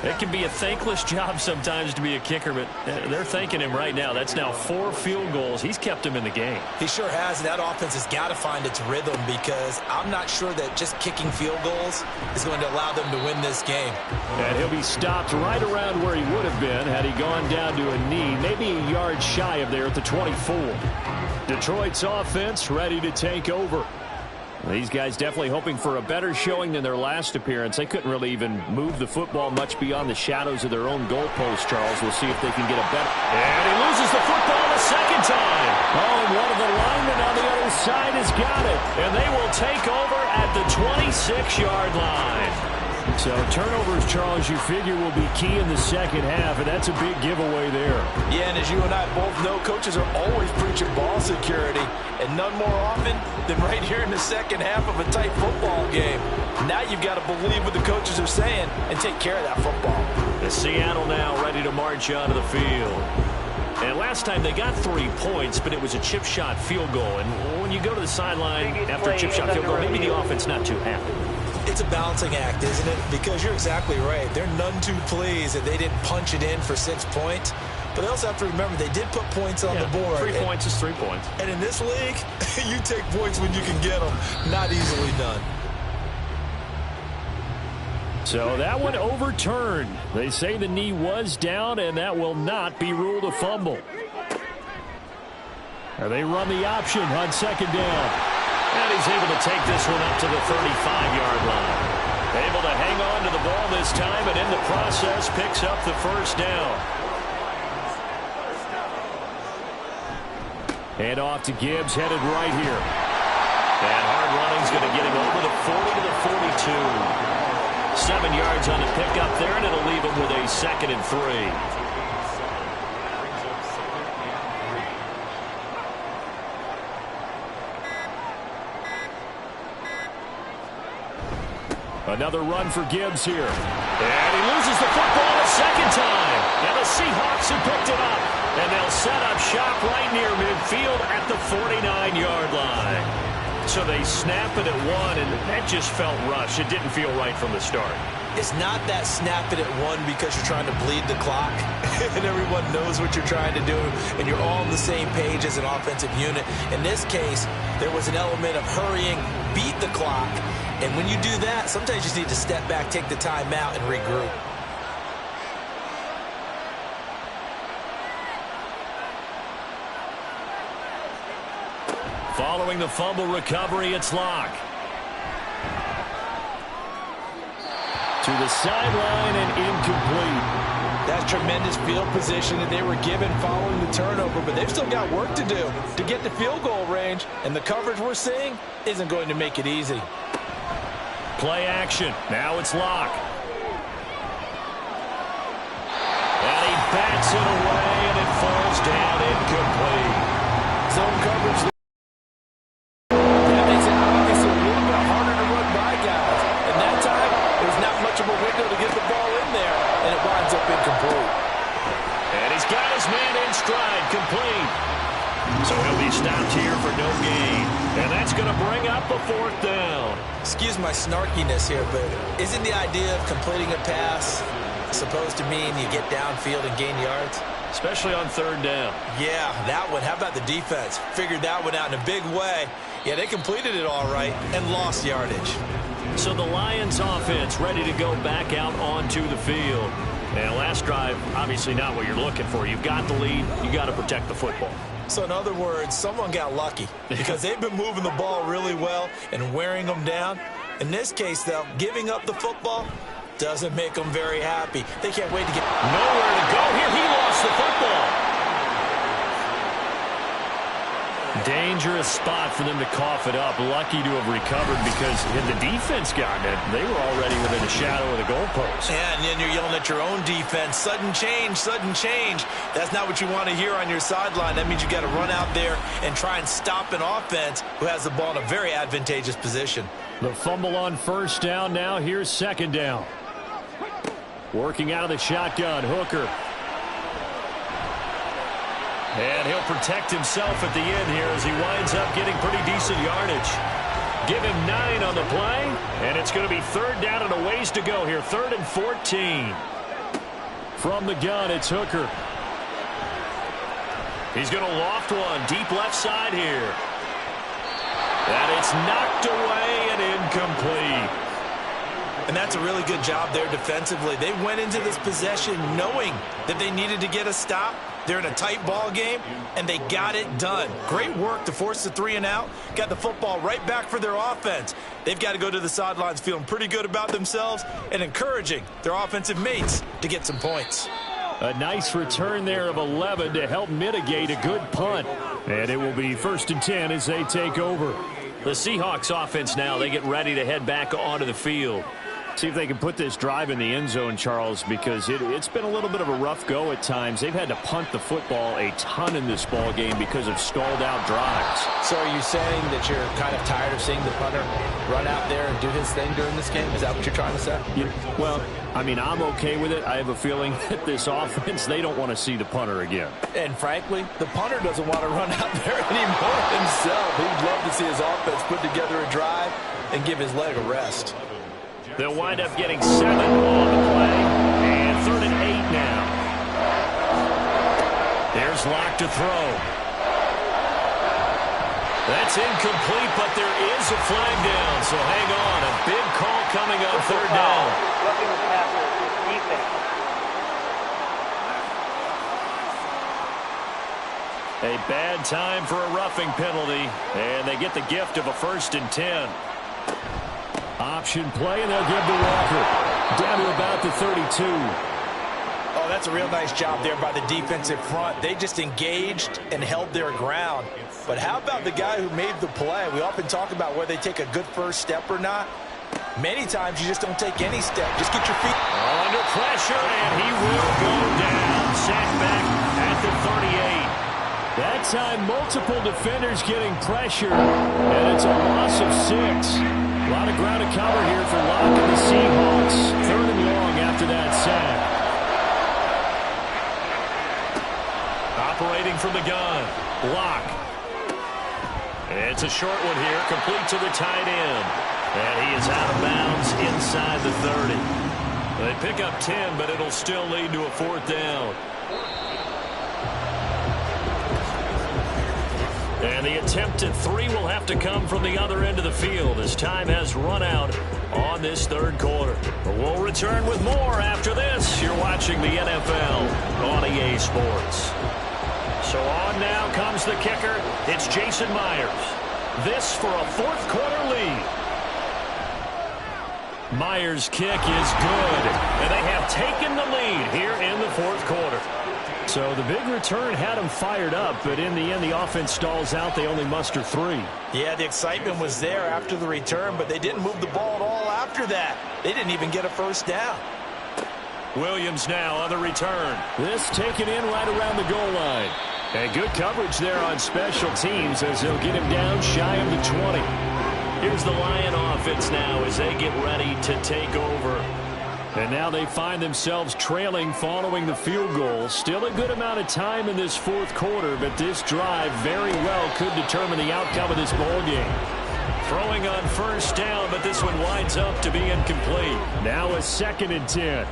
It can be a thankless job sometimes to be a kicker, but they're thanking him right now. That's now 4 field goals. He's kept him in the game. He sure has. That offense has got to find its rhythm because I'm not sure that just kicking field goals is going to allow them to win this game. And he'll be stopped right around where he would have been had he gone down to a knee, maybe a yard shy of there at the 24. Detroit's offense ready to take over. These guys definitely hoping for a better showing than their last appearance. They couldn't really even move the football much beyond the shadows of their own goalpost, Charles. We'll see if they can get a better. And he loses the football a second time. Oh, and one of the linemen on the other side has got it. And they will take over at the 26-yard line. So turnovers, Charles, you figure will be key in the second half, and that's a big giveaway there. Yeah, and as you and I both know, coaches are always preaching ball security, and none more often than right here in the second half of a tight football game. Now you've got to believe what the coaches are saying and take care of that football. The Seattle now ready to march onto the field. And last time they got 3 points, but it was a chip shot field goal. And when you go to the sideline after a chip shot field goal, maybe the offense not too happy. It's a balancing act, isn't it? Because you're exactly right. They're none too pleased that they didn't punch it in for 6 points. But they also have to remember they did put points on the board. 3 points is 3 points. And in this league, you take points when you can get them. Not easily done. So that one overturned. They say the knee was down, and that will not be ruled a fumble. And they run the option on second down. And he's able to take this one up to the 35-yard line. Able to hang on to the ball this time, and in the process picks up the first down. Hand off to Gibbs, headed right here. And hard running's going to get him over the 40 to the 42. 7 yards on the pickup there, and it'll leave him with a 2nd and 3. Another run for Gibbs here. And he loses the football a second time. And the Seahawks have picked it up. And they'll set up shop right near midfield at the 49-yard line. So they snap it at 1, and that just felt rushed. It didn't feel right from the start. It's not that snap it at 1 because you're trying to bleed the clock and everyone knows what you're trying to do and you're all on the same page as an offensive unit. In this case, there was an element of hurrying, beat the clock, and when you do that, sometimes you just need to step back, take the time out, and regroup. Following the fumble recovery, it's Locke. To the sideline and incomplete. That's tremendous field position that they were given following the turnover, but they've still got work to do to get to field goal range, and the coverage we're seeing isn't going to make it easy. Play action. Now it's Locke. And he bats it away, and it falls down incomplete. Zone coverage. That makes it obviously a little bit harder to run by guys. And that time, there's not much of a window to get the ball in there, and it winds up incomplete. And he's got his man in stride, complete. So he'll be stopped here for no gain. And that's going to bring up a 4th down. Excuse my snarkiness here, but isn't the idea of completing a pass supposed to mean you get downfield and gain yards? Especially on 3rd down. Yeah, that one. How about the defense? Figured that one out in a big way. Yeah, they completed it all right and lost yardage. So the Lions offense ready to go back out onto the field. And last drive, obviously not what you're looking for. You've got the lead. You got to protect the football. So in other words, someone got lucky because they've been moving the ball really well and wearing them down. In this case, though, giving up the football doesn't make them very happy. They can't wait to get nowhere to go here. He lost the football. Dangerous spot for them to cough it up. Lucky to have recovered because had the defense gotten it, they were already within a shadow of the goalpost. Yeah, and then you're yelling at your own defense. Sudden change, sudden change. That's not what you want to hear on your sideline. That means you got to run out there and try and stop an offense who has the ball in a very advantageous position. The fumble on 1st down now. Here's 2nd down. Working out of the shotgun, Hooker. And he'll protect himself at the end here as he winds up getting pretty decent yardage. Give him 9 on the play, and it's going to be 3rd down and a ways to go here. 3rd and 14. From the gun, it's Hooker. He's going to loft one deep left side here. And it's knocked away and incomplete. And that's a really good job there defensively. They went into this possession knowing that they needed to get a stop. They're in a tight ball game, and they got it done. Great work to force the 3 and out. Got the football right back for their offense. They've got to go to the sidelines feeling pretty good about themselves and encouraging their offensive mates to get some points. A nice return there of 11 to help mitigate a good punt. And it will be 1st and 10 as they take over. The Seahawks offense now, they get ready to head back onto the field. See if they can put this drive in the end zone, Charles, because it's been a little bit of a rough go at times. They've had to punt the football a ton in this ball game because of stalled out drives. So are you saying that you're kind of tired of seeing the punter run out there and do his thing during this game? Is that what you're trying to say? Yeah, well, I mean, I'm okay with it. I have a feeling that this offense, they don't want to see the punter again. And frankly, the punter doesn't want to run out there anymore himself. He'd love to see his offense put together a drive and give his leg a rest. They'll wind up getting 7 on the play. And 3rd and 8 now. There's Locke to throw. That's incomplete, but there is a flag down. So hang on. A big call coming up 3rd down. Roughing the passer is defense. A bad time for a roughing penalty. And they get the gift of a 1st and 10. Option play, and they'll give to Walker. Down to about the 32. Oh, that's a real nice job there by the defensive front. They just engaged and held their ground. But how about the guy who made the play? We often talk about whether they take a good first step or not. Many times you just don't take any step. Just get your feet. Under pressure, and he will go down. Sacked back at the 38. That time, multiple defenders getting pressure, and it's a loss of 6. A lot of ground to cover here for Locke and the Seahawks. 3rd and long after that sack. Operating from the gun, Locke. It's a short one here, complete to the tight end. And he is out of bounds inside the 30. They pick up 10, but it'll still lead to a 4th down. And the attempted 3 will have to come from the other end of the field as time has run out on this 3rd quarter. But we'll return with more after this. You're watching the NFL on EA Sports. So on now comes the kicker. It's Jason Myers. This for a 4th quarter lead. Myers' kick is good. And they have taken the lead here in the 4th quarter. So the big return had them fired up, but in the end, the offense stalls out. They only muster 3. Yeah, the excitement was there after the return, but they didn't move the ball at all after that. They didn't even get a 1st down. Williams now on the return. This taken in right around the goal line. And good coverage there on special teams as they'll get him down shy of the 20. Here's the Lion offense now as they get ready to take over. And now they find themselves trailing following the field goal. Still a good amount of time in this 4th quarter, but this drive very well could determine the outcome of this ball game. Throwing on 1st down, but this one winds up to be incomplete. Now a 2nd and 10.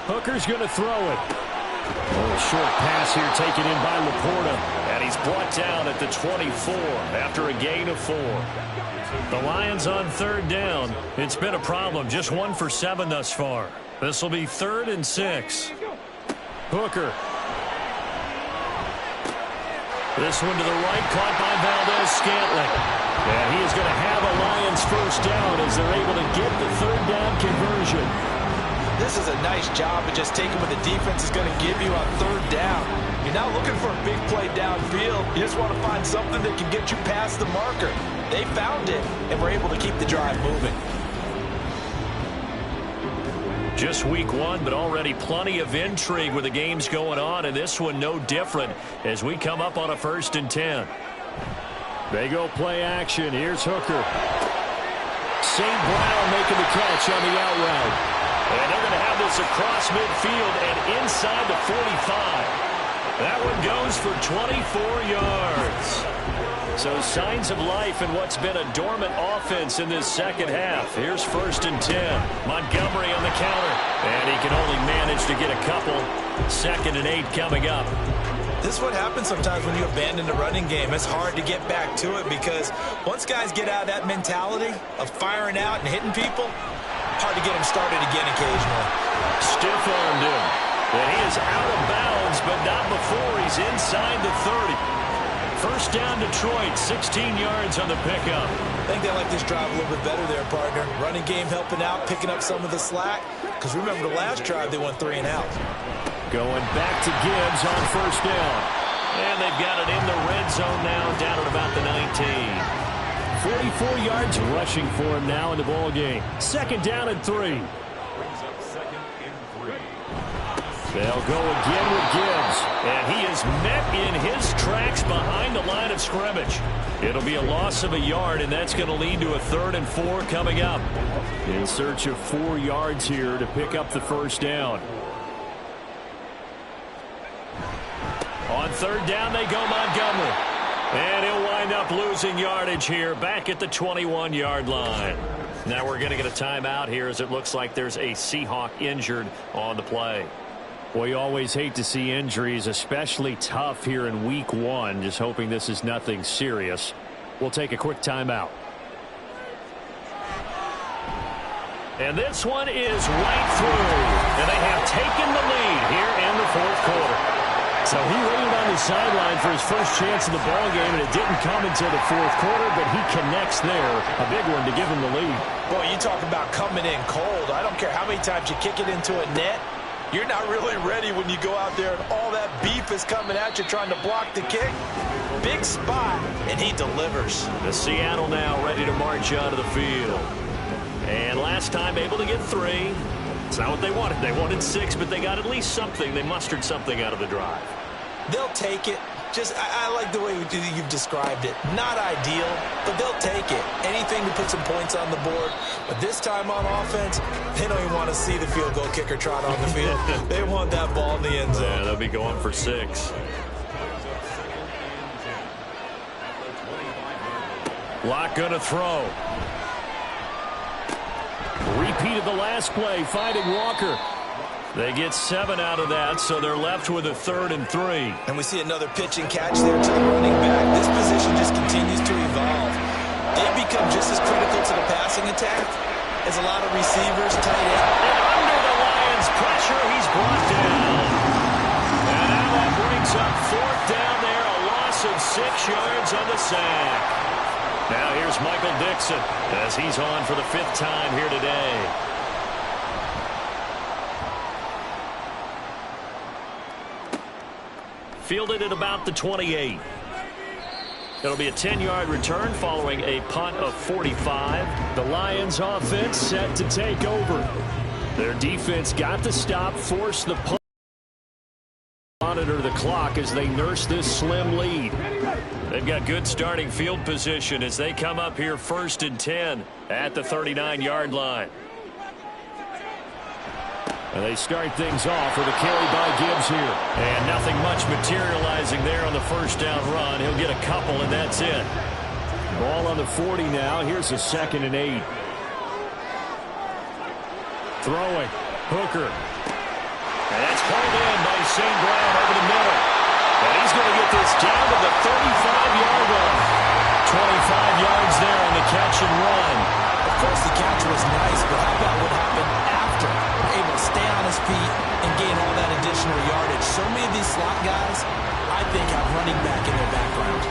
Hooker's going to throw it. A little short pass here taken in by Laporta. And he's brought down at the 24 after a gain of 4. The Lions on 3rd down. It's been a problem. Just 1 for 7 thus far. This will be 3rd and 6. Hooker. This one to the right, caught by Valdez-Scantling. And he is going to have a Lions 1st down as they're able to get the 3rd down conversion. This is a nice job of just taking what the defense is going to give you on 3rd down. You're not looking for a big play downfield. You just want to find something that can get you past the marker. They found it and were able to keep the drive moving. Just week 1, but already plenty of intrigue with the games going on, and this one no different as we come up on a 1st and 10. They go play action. Here's Hooker. St. Brown making the catch on the out route. And they're going to have this across midfield and inside the 45. That one goes for 24 yards. So signs of life in what's been a dormant offense in this second half. Here's 1st and 10. Montgomery on the counter. And he can only manage to get a couple. 2nd and 8 coming up. This is what happens sometimes when you abandon the running game. It's hard to get back to it because once guys get out of that mentality of firing out and hitting people, hard to get them started again occasionally. Stiff-armed him. And he is out of bounds, but not before he's inside the 30. 1st down Detroit, 16 yards on the pickup. I think they like this drive a little bit better there, partner. Running game helping out, picking up some of the slack. Because remember the last drive, they went 3 and out. Going back to Gibbs on 1st down. And they've got it in the red zone now, down at about the 19. 44 yards rushing for him now in the ball game. 2nd down and 3. They'll go again with Gibbs, and he is met in his tracks behind the line of scrimmage. It'll be a loss of a yard, and that's going to lead to a 3rd and 4 coming up. In search of 4 yards here to pick up the 1st down. On 3rd down, they go Montgomery. And he'll wind up losing yardage here back at the 21-yard line. Now we're going to get a timeout here as it looks like there's a Seahawk injured on the play. Well, you always hate to see injuries, especially tough here in week 1. Just hoping this is nothing serious. We'll take a quick timeout. And this one is right through. And they have taken the lead here in the 4th quarter. So he waited on the sideline for his first chance in the ball game, and it didn't come until the 4th quarter, but he connects there. A big one to give him the lead. Boy, you talk about coming in cold. I don't care how many times you kick it into a net. You're not really ready when you go out there and all that beef is coming at you trying to block the kick. Big spot, and he delivers. The Seattle now ready to march out of the field. And last time able to get 3. It's not what they wanted. They wanted 6, but they got at least something. They mustered something out of the drive. They'll take it. Just, I like the way you've described it. Not ideal, but they'll take it. Anything to put some points on the board. But this time on offense, they don't even want to see the field goal kicker trot on the field. They want that ball in the end zone. Yeah, they'll be going for 6. Locke going to throw. Repeat of the last play, finding Walker. They get 7 out of that, so they're left with a 3rd and 3. And we see another pitch and catch there to the running back. This position just continues to evolve. They become just as critical to the passing attack as a lot of receivers, tight end. And under the Lions' pressure, he's brought down. And now that brings up 4th down there, a loss of 6 yards on the sack. Now here's Michael Dixon as he's on for the 5th time here today. Fielded at about the 28. It'll be a 10-yard return following a punt of 45. The Lions offense set to take over. Their defense got the stop, forced the punt. Monitor the clock as they nurse this slim lead. They've got good starting field position as they come up here 1st and 10 at the 39-yard line. And they start things off with a carry by Gibbs here. And nothing much materializing there on the 1st down run. He'll get a couple, and that's it. Ball on the 40 now. Here's a 2nd and 8. Throwing. Hooker. And that's pulled in by St. Brown over the middle. And he's going to get this down to the 35-yard line. 25 yards there on the catch and run. Of course, the catch was nice, but how about what happened after? Able to stay on his feet and gain all that additional yardage. So many of these slot guys, I think, have running back in their background.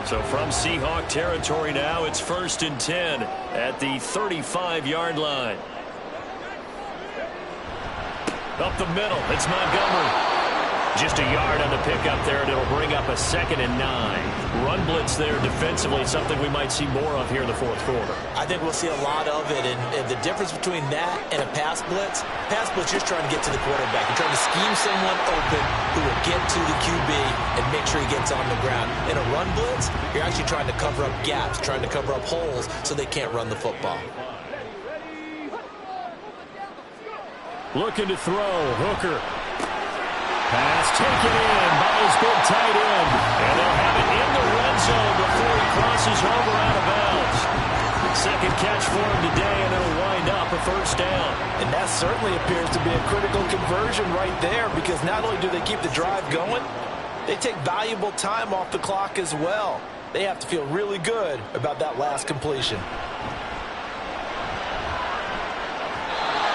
So from Seahawk territory now, it's 1st and 10 at the 35-yard line. Up the middle, it's Montgomery. Just a yard on the pickup there, and it'll bring up a 2nd and 9. Run blitz there defensively, something we might see more of here in the 4th quarter. I think we'll see a lot of it, and the difference between that and a pass blitz just trying to get to the quarterback. You're trying to scheme someone open who will get to the QB and make sure he gets on the ground. In a run blitz, you're actually trying to cover up gaps, trying to cover up holes so they can't run the football. Looking to throw, Hooker. Pass taken in by his big tight end. And they'll have it in the red zone before he crosses over out of bounds. Second catch for him today, and it'll wind up a first down. And that certainly appears to be a critical conversion right there, because not only do they keep the drive going, they take valuable time off the clock as well. They have to feel really good about that last completion.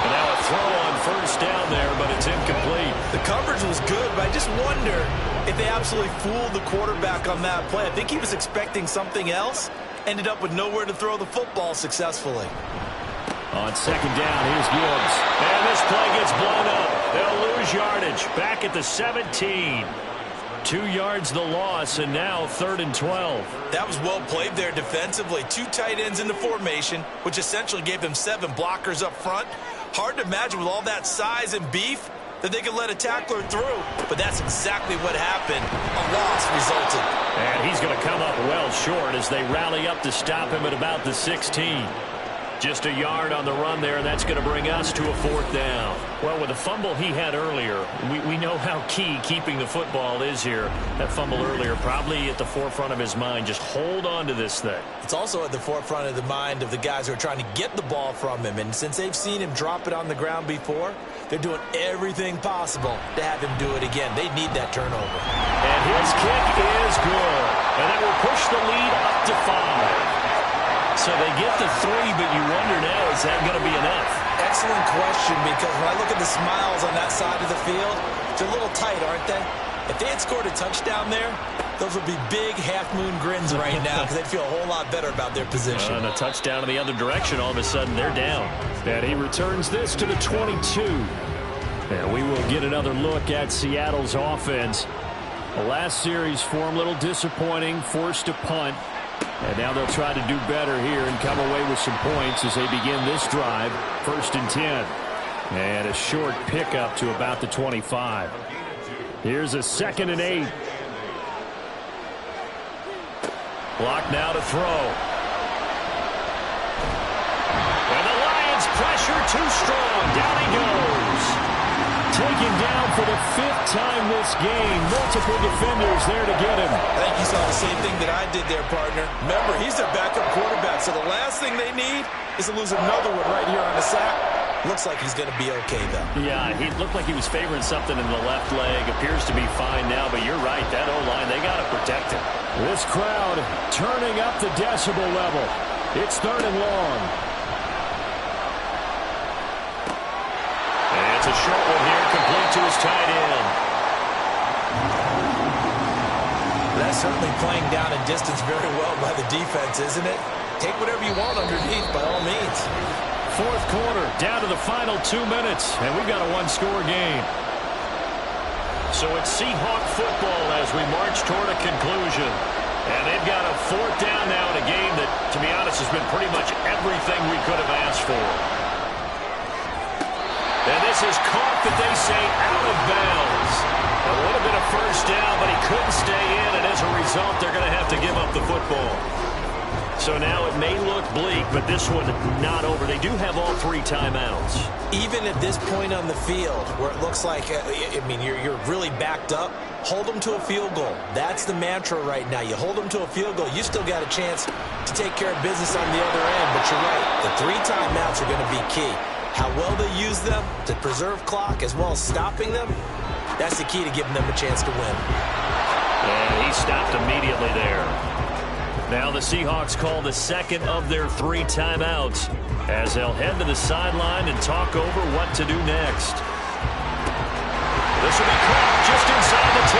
And now a throw on first down there, but it's incomplete. The coverage was good, but I just wonder if they absolutely fooled the quarterback on that play. I think he was expecting something else. Ended up with nowhere to throw the football successfully. On second down, here's Gibbs. And this play gets blown up. They'll lose yardage. Back at the 17. 2 yards the loss, and now 3rd and 12. That was well played there defensively. 2 tight ends in the formation, which essentially gave them 7 blockers up front. Hard to imagine with all that size and beef that they could let a tackler through. But that's exactly what happened. A loss resulted. And he's going to come up well short as they rally up to stop him at about the 16. Just a yard on the run there, and that's going to bring us to a 4th down. Well, with the fumble he had earlier, we know how key keeping the football is here. That fumble earlier probably at the forefront of his mind. Just hold on to this thing. It's also at the forefront of the mind of the guys who are trying to get the ball from him. And since they've seen him drop it on the ground before, they're doing everything possible to have him do it again. They need that turnover. And his kick is good. And that will push the lead up to 5. So they get the 3, but you wonder now, is that going to be enough? Excellent question, because when I look at the smiles on that side of the field, they're a little tight, aren't they? If they had scored a touchdown there, those would be big half-moon grins right now, because they'd feel a whole lot better about their position. And a touchdown in the other direction, all of a sudden they're down. And he returns this to the 22. And we will get another look at Seattle's offense. The last series for him, a little disappointing, forced to punt. And now they'll try to do better here and come away with some points as they begin this drive. 1st and 10. And a short pickup to about the 25. Here's a 2nd and 8. Block now to throw. And the Lions pressure too strong. Down he goes. Taken down for the 5th time this game. Multiple defenders there to get him. I think you saw the same thing that I did there, partner. Remember, he's their backup quarterback, so the last thing they need is to lose another one right here on the sack. Looks like he's going to be okay, though. Yeah, he looked like he was favoring something in the left leg. Appears to be fine now, but you're right. That O-line, they got to protect him. This crowd turning up the decibel level. It's 3rd and long. And it's a short one here, complete to his tight end. That's certainly playing down in distance very well by the defense, isn't it? Take whatever you want underneath, by all means. 4th quarter, down to the final 2 minutes, and we've got a 1-score game. So it's Seahawk football as we march toward a conclusion. And they've got a 4th down now in a game that, to be honest, has been pretty much everything we could have asked for. And this is caught, that they say, out of bounds. It would have been a first down, but he couldn't stay in, and as a result, they're going to have to give up the football. So now it may look bleak, but this one not over. They do have all 3 timeouts. Even at this point on the field, where it looks like, you're really backed up, hold them to a field goal. That's the mantra right now. You hold them to a field goal, you still got a chance to take care of business on the other end. But you're right, the 3 timeouts are going to be key. How well they use them to preserve clock as well as stopping them, that's the key to giving them a chance to win. And he stopped immediately there. Now the Seahawks call the 2nd of their 3 timeouts as they'll head to the sideline and talk over what to do next. This will be caught just inside the 10.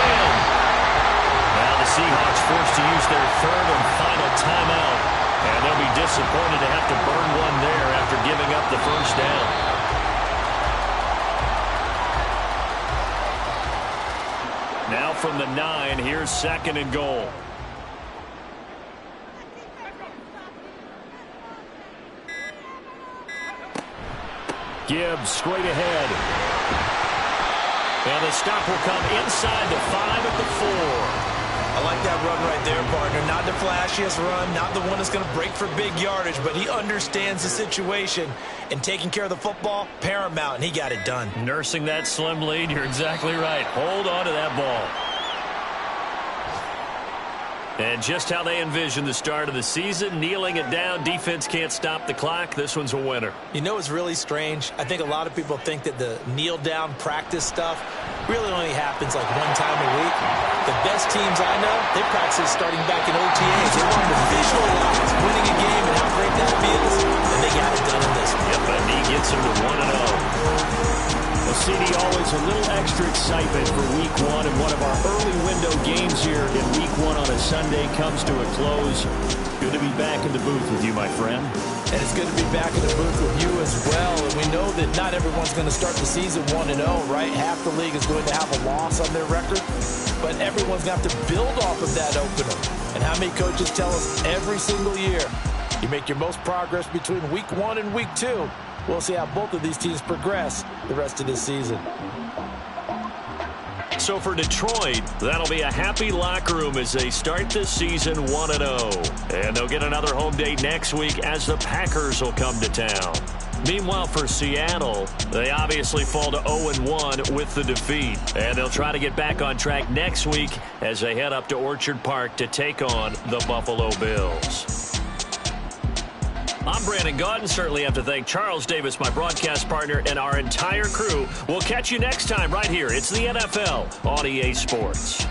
Now the Seahawks forced to use their 3rd and final timeout. And they'll be disappointed to have to burn one there after giving up the first down. Now from the 9, here's 2nd and goal. Gibbs straight ahead. And the stop will come inside the 5 at the 4. I like that run right there, partner. Not the flashiest run, not the one that's going to break for big yardage, but he understands the situation, and taking care of the football, paramount, and he got it done. Nursing that slim lead, you're exactly right. Hold on to that ball. And just how they envision the start of the season, kneeling it down, defense can't stop the clock. This one's a winner. You know, it's really strange. I think a lot of people think that the kneel-down practice stuff really only happens like one time a week. The best teams I know, they practice starting back in OTAs. They want to visualize winning a game and how great that feels, and they got it done in this one. Yep, and he gets them to 1-0. Well, CD, always a little extra excitement for Week 1, and one of our early window games here in Week 1 on a Sunday comes to a close. Good to be back in the booth with you, my friend. And it's good to be back in the booth with you as well. And we know that not everyone's going to start the season 1-0, right? Half the league is going to have a loss on their record. But everyone's going to have to build off of that opener. And how many coaches tell us every single year, you make your most progress between Week 1 and Week 2. We'll see how both of these teams progress the rest of this season. So for Detroit, that'll be a happy locker room as they start this season 1-0. And they'll get another home day next week as the Packers will come to town. Meanwhile, for Seattle, they obviously fall to 0-1 with the defeat. And they'll try to get back on track next week as they head up to Orchard Park to take on the Buffalo Bills. I'm Brandon Gaudin. Certainly have to thank Charles Davis, my broadcast partner, and our entire crew. We'll catch you next time right here. It's the NFL on EA Sports.